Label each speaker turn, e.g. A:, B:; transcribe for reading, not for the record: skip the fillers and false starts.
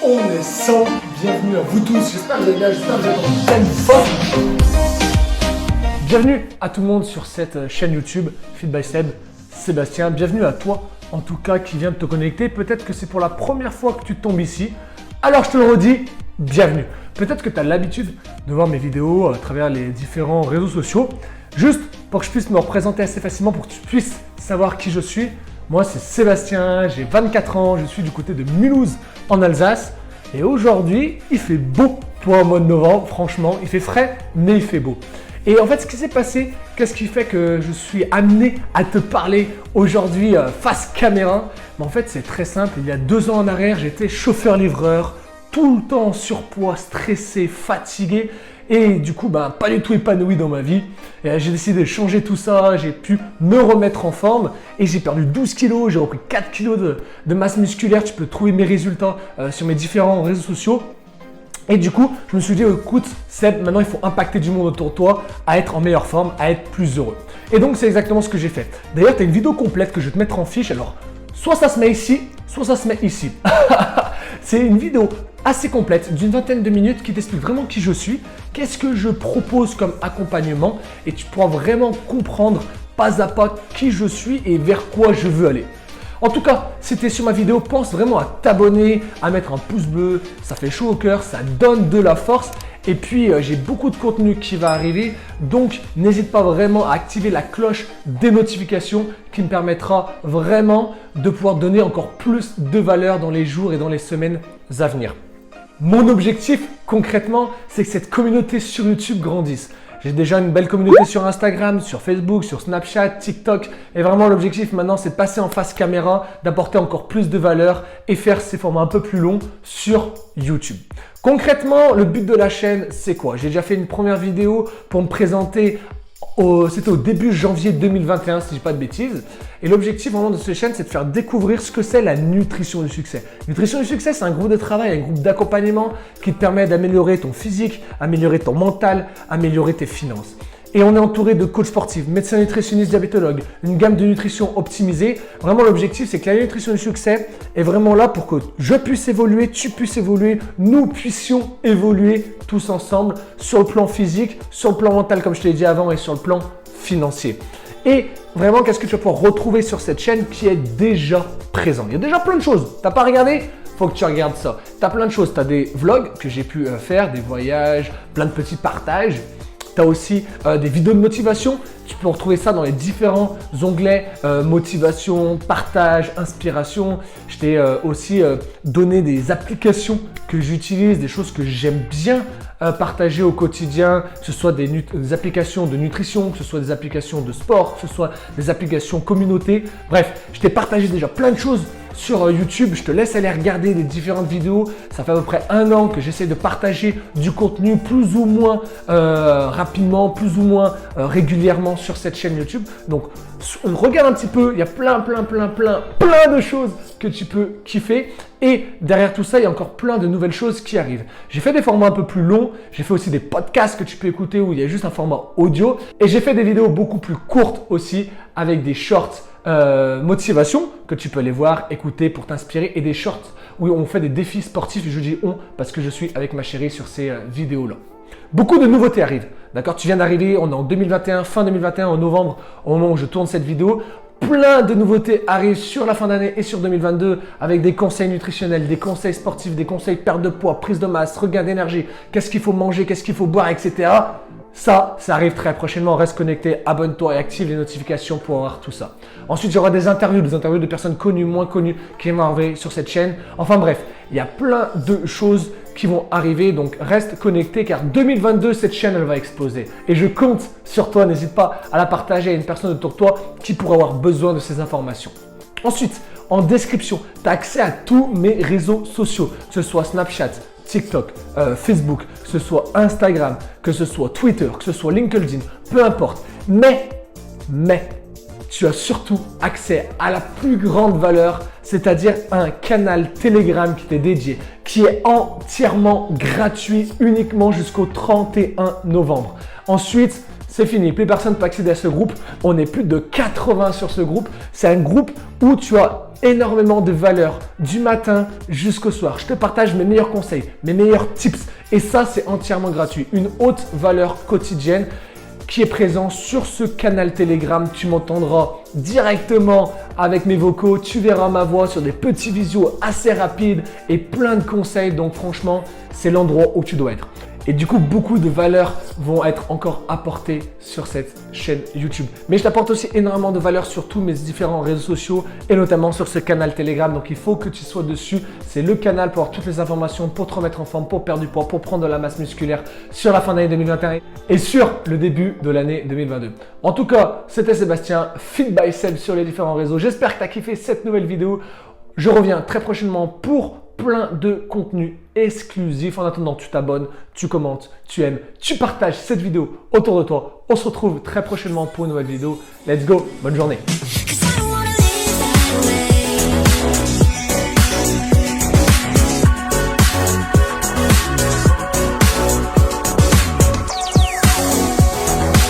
A: On est 100, bienvenue à vous tous, j'espère que vous allez bien, j'espère que vous êtes en pleine forme. Bienvenue à tout le monde sur cette chaîne YouTube, Fit by Seb, Sébastien. Bienvenue à toi, en tout cas, qui vient de te connecter. Peut-être que c'est pour la première fois que tu tombes ici. Alors je te le redis, bienvenue. Peut-être que tu as l'habitude de voir mes vidéos à travers les différents réseaux sociaux. Juste pour que je puisse me représenter assez facilement, pour que tu puisses savoir qui je suis. Moi, c'est Sébastien, j'ai 24 ans, je suis du côté de Mulhouse en Alsace. Et aujourd'hui, il fait beau pour un mois de novembre. Franchement, il fait frais, mais il fait beau. Et en fait, ce qui s'est passé, qu'est-ce qui fait que je suis amené à te parler aujourd'hui face caméra? En fait, c'est très simple. Il y a 2 ans en arrière, j'étais chauffeur-livreur, tout le temps en surpoids, stressé, fatigué. Et du coup, pas du tout épanoui dans ma vie. Et j'ai décidé de changer tout ça, j'ai pu me remettre en forme et j'ai perdu 12 kilos, j'ai repris 4 kilos de masse musculaire. Tu peux trouver mes résultats sur mes différents réseaux sociaux. Et du coup, je me suis dit, écoute, Seb, maintenant il faut impacter du monde autour de toi à être en meilleure forme, à être plus heureux. Et donc, c'est exactement ce que j'ai fait. D'ailleurs, tu as une vidéo complète que je vais te mettre en fiche. Alors, soit ça se met ici, soit ça se met ici. C'est une vidéo assez complète d'une vingtaine de minutes qui t'explique vraiment qui je suis, qu'est-ce que je propose comme accompagnement et tu pourras vraiment comprendre pas à pas qui je suis et vers quoi je veux aller. En tout cas, si tu es sur ma vidéo, pense vraiment à t'abonner, à mettre un pouce bleu, ça fait chaud au cœur, ça donne de la force. Et puis, j'ai beaucoup de contenu qui va arriver, donc n'hésite pas vraiment à activer la cloche des notifications qui me permettra vraiment de pouvoir donner encore plus de valeur dans les jours et dans les semaines à venir. Mon objectif concrètement, c'est que cette communauté sur YouTube grandisse. J'ai déjà une belle communauté sur Instagram, sur Facebook, sur Snapchat, TikTok. Et vraiment, l'objectif maintenant, c'est de passer en face caméra, d'apporter encore plus de valeur et faire ces formats un peu plus longs sur YouTube. Concrètement, le but de la chaîne, c'est quoi? J'ai déjà fait une première vidéo pour me présenter. C'était au début janvier 2021, si je ne dis pas de bêtises. Et l'objectif vraiment de cette chaîne, c'est de faire découvrir ce que c'est la nutrition du succès. Nutrition du succès, c'est un groupe de travail, un groupe d'accompagnement qui te permet d'améliorer ton physique, améliorer ton mental, améliorer tes finances. Et on est entouré de coachs sportifs, médecins nutritionnistes, diabétologues, une gamme de nutrition optimisée. Vraiment, l'objectif, c'est que la nutrition du succès est vraiment là pour que je puisse évoluer, tu puisses évoluer, nous puissions évoluer tous ensemble sur le plan physique, sur le plan mental, comme je te l'ai dit avant, et sur le plan financier. Et vraiment, qu'est-ce que tu vas pouvoir retrouver sur cette chaîne qui est déjà présent? Il y a déjà plein de choses. Tu n'as pas regardé? Faut que tu regardes ça. Tu as plein de choses. Tu as des vlogs que j'ai pu faire, des voyages, plein de petits partages. Tu as aussi des vidéos de motivation. Tu peux retrouver ça dans les différents onglets motivation, partage, inspiration. Je t'ai aussi donné des applications que j'utilise, des choses que j'aime bien partager au quotidien, que ce soit des applications de nutrition, que ce soit des applications de sport, que ce soit des applications communauté. Bref, je t'ai partagé déjà plein de choses sur YouTube. Je te laisse aller regarder les différentes vidéos. Ça fait à peu près 1 an que j'essaie de partager du contenu plus ou moins rapidement, plus ou moins régulièrement sur cette chaîne YouTube. Donc, regarde un petit peu. Il y a plein de choses que tu peux kiffer. Et derrière tout ça, il y a encore plein de nouvelles choses qui arrivent. J'ai fait des formats un peu plus longs. J'ai fait aussi des podcasts que tu peux écouter où il y a juste un format audio. Et j'ai fait des vidéos beaucoup plus courtes aussi avec des shorts motivation que tu peux aller voir, écouter pour t'inspirer et des shorts où on fait des défis sportifs. Je dis on parce que je suis avec ma chérie sur ces vidéos-là. Beaucoup de nouveautés arrivent. D'accord, tu viens d'arriver, on est en 2021, fin 2021, en novembre, au moment où je tourne cette vidéo. Plein de nouveautés arrivent sur la fin d'année et sur 2022 avec des conseils nutritionnels, des conseils sportifs, des conseils perte de poids, prise de masse, regain d'énergie, qu'est-ce qu'il faut manger, qu'est-ce qu'il faut boire, etc. Ça arrive très prochainement. Reste connecté, abonne-toi et active les notifications pour avoir tout ça. Ensuite, il y aura des interviews de personnes connues, moins connues qui vont arriver sur cette chaîne. Enfin bref, il y a plein de choses qui vont arriver. Donc, reste connecté car 2022, cette chaîne, elle va exploser. Et je compte sur toi. N'hésite pas à la partager à une personne autour de toi qui pourra avoir besoin de ces informations. Ensuite, en description, tu as accès à tous mes réseaux sociaux, que ce soit Snapchat, TikTok, Facebook, que ce soit Instagram, que ce soit Twitter, que ce soit LinkedIn, peu importe. Mais, tu as surtout accès à la plus grande valeur, c'est-à-dire un canal Telegram qui t'est dédié, qui est entièrement gratuit uniquement jusqu'au 31 novembre. Ensuite, c'est fini, plus personne ne peut accéder à ce groupe. On est plus de 80 sur ce groupe. C'est un groupe où tu as énormément de valeur du matin jusqu'au soir. Je te partage mes meilleurs conseils, mes meilleurs tips et ça, c'est entièrement gratuit. Une haute valeur quotidienne qui est présent sur ce canal Telegram. Tu m'entendras directement avec mes vocaux. Tu verras ma voix sur des petits visuels assez rapides et plein de conseils. Donc franchement, c'est l'endroit où tu dois être. Et du coup, beaucoup de valeurs vont être encore apportées sur cette chaîne YouTube. Mais je t'apporte aussi énormément de valeurs sur tous mes différents réseaux sociaux et notamment sur ce canal Telegram. Donc, il faut que tu sois dessus. C'est le canal pour avoir toutes les informations, pour te remettre en forme, pour perdre du poids, pour prendre de la masse musculaire sur la fin d'année 2021 et sur le début de l'année 2022. En tout cas, c'était Sébastien, Fit by Seb sur les différents réseaux. J'espère que tu as kiffé cette nouvelle vidéo. Je reviens très prochainement pour plein de contenu exclusif. En attendant, tu t'abonnes, tu commentes, tu aimes, tu partages cette vidéo autour de toi. On se retrouve très prochainement pour une nouvelle vidéo. Let's go, bonne journée.